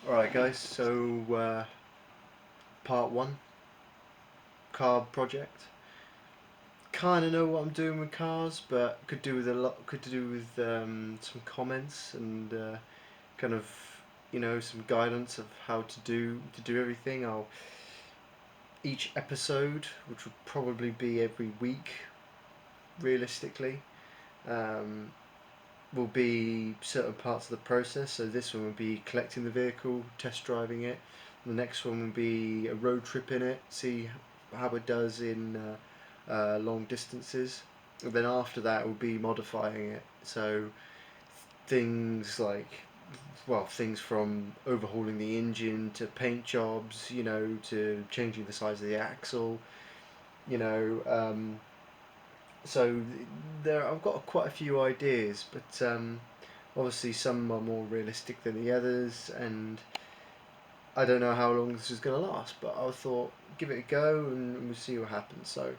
Alright guys, so part one, car project. Kinda know what I'm doing with cars, but could do with a lot. Could do with some comments and kind of some guidance of how to do everything. I'll each episode, which would probably be every week, realistically, um, will be certain parts of the process. So this one will be collecting the vehicle, test driving it. The next one will be a road trip in it, see how it does in long distances. And then after that will be modifying it. So things like, well, things from overhauling the engine to paint jobs, to changing the size of the axle, you know. So there, I've got quite a few ideas, but obviously some are more realistic than the others, and I don't know how long this is going to last. But I thought give it a go, and we'll see what happens. So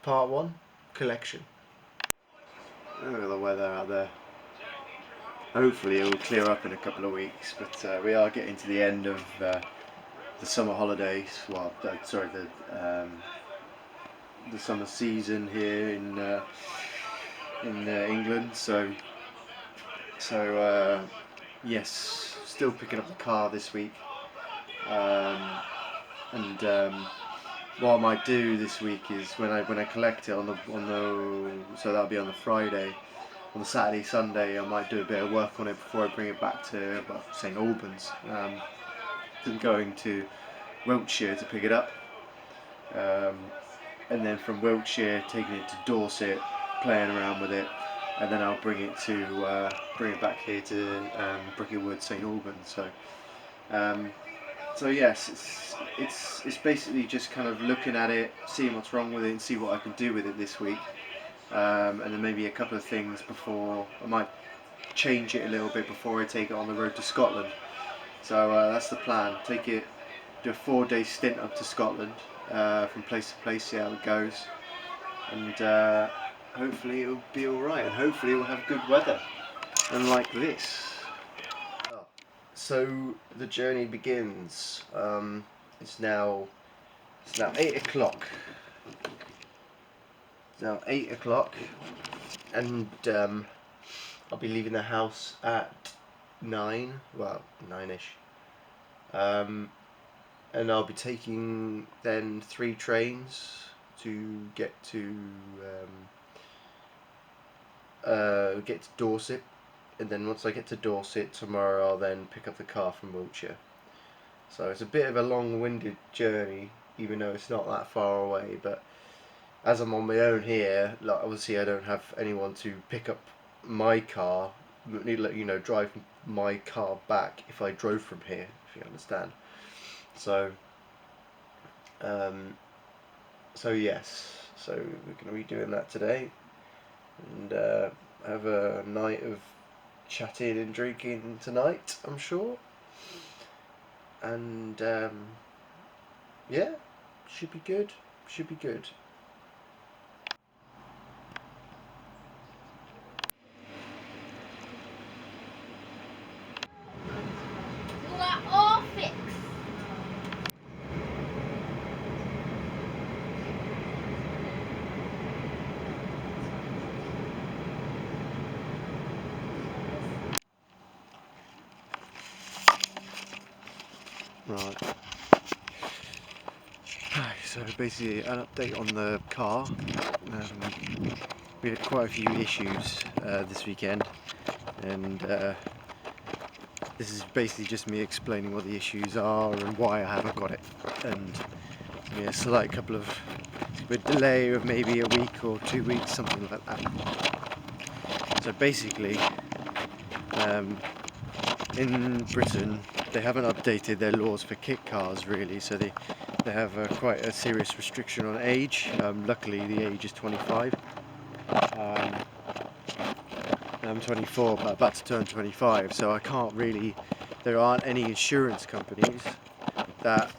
part one, collection. Look at the weather out there. Hopefully it will clear up in a couple of weeks, but we are getting to the end of the summer holidays. Well, sorry, the summer season here in England. So yes, still picking up the car this week, um, and what I might do this week is when I collect it on the so that'll be on the Friday. On the Saturday, Sunday, I might do a bit of work on it before I bring it back to St Albans. I'm going to Wiltshire to pick it up, um, and then from Wiltshire taking it to Dorset, playing around with it, and then I'll bring it back here to Bricketwood, St Albans. Um, so yes, it's basically just kind of looking at it, seeing what's wrong with it, and see what I can do with it this week. And then maybe a couple of things before I might change it a little bit before I take it on the road to Scotland. So that's the plan. Take it, do a 4-day stint up to Scotland, from place to place, see how it goes, and hopefully it'll be all right, and hopefully we'll have good weather, unlike this. So the journey begins. It's now 8 o'clock. It's now 8 o'clock, and I'll be leaving the house at 9. Well, 9ish. And I'll be taking then 3 trains to get to Dorset, and then once I get to Dorset tomorrow, I'll then pick up the car from Wiltshire. So it's a bit of a long-winded journey, even though it's not that far away. But as I'm on my own here, like obviously I don't have anyone to pick up my car, drive my car back if I drove from here, if you understand. So, yes, so we're going to be doing that today, and have a night of chatting and drinking tonight, I'm sure. And yeah, should be good. Should be good. You are all fixed. Right. So basically, an update on the car. We had quite a few issues this weekend, and this is basically just me explaining what the issues are and why I haven't got it. And yeah, a slight couple of a delay of maybe a week or 2 weeks, something like that. So basically, in Britain, they haven't updated their laws for kit cars really, so they have quite a serious restriction on age. Luckily the age is 25. I'm 24, but about to turn 25, so I can't really, there aren't any insurance companies that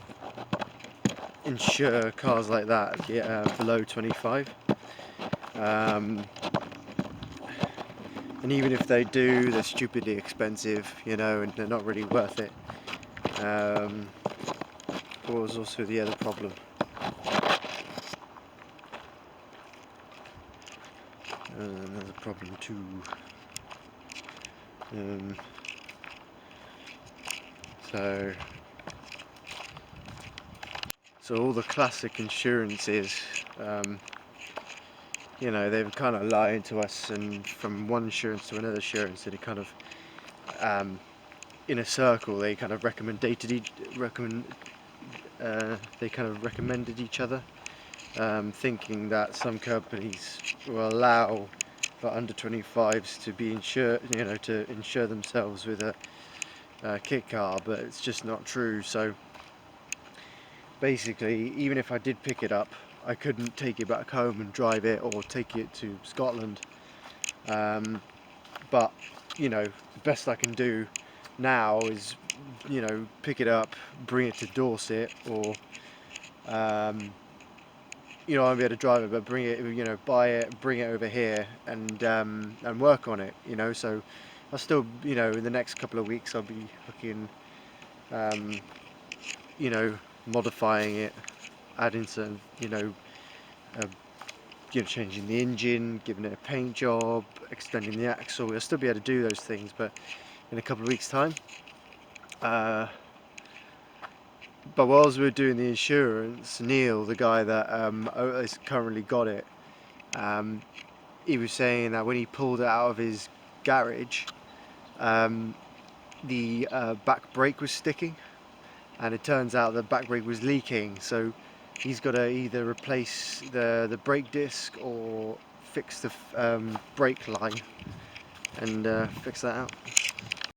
insure cars like that below 25. And even if they do, they're stupidly expensive, you know, and they're not really worth it. What was also the other problem? Another problem too. So all the classic insurances, you know, they were kind of lying to us, and from one insurance to another insurance, they kind of, in a circle, they kind of recommended each other, thinking that some companies will allow for under 25s to be insured, you know, to insure themselves with a kit car, but it's just not true. So basically, even if I did pick it up, I couldn't take it back home and drive it, or take it to Scotland. But you know, the best I can do now is, you know, pick it up, bring it to Dorset, or you know, I'll be able to drive it, but bring it, you know, buy it, bring it over here, and work on it, you know. So I'll still, you know, in the next couple of weeks, I'll be looking, you know, modifying it, adding some, uh, changing the engine, giving it a paint job, extending the axle. We'll still be able to do those things, but in a couple of weeks' time. But whilst we were doing the insurance, Neil, the guy that has currently got it, he was saying that when he pulled it out of his garage, the back brake was sticking, and it turns out the back brake was leaking. So he's got to either replace the brake disc or fix the brake line and fix that out.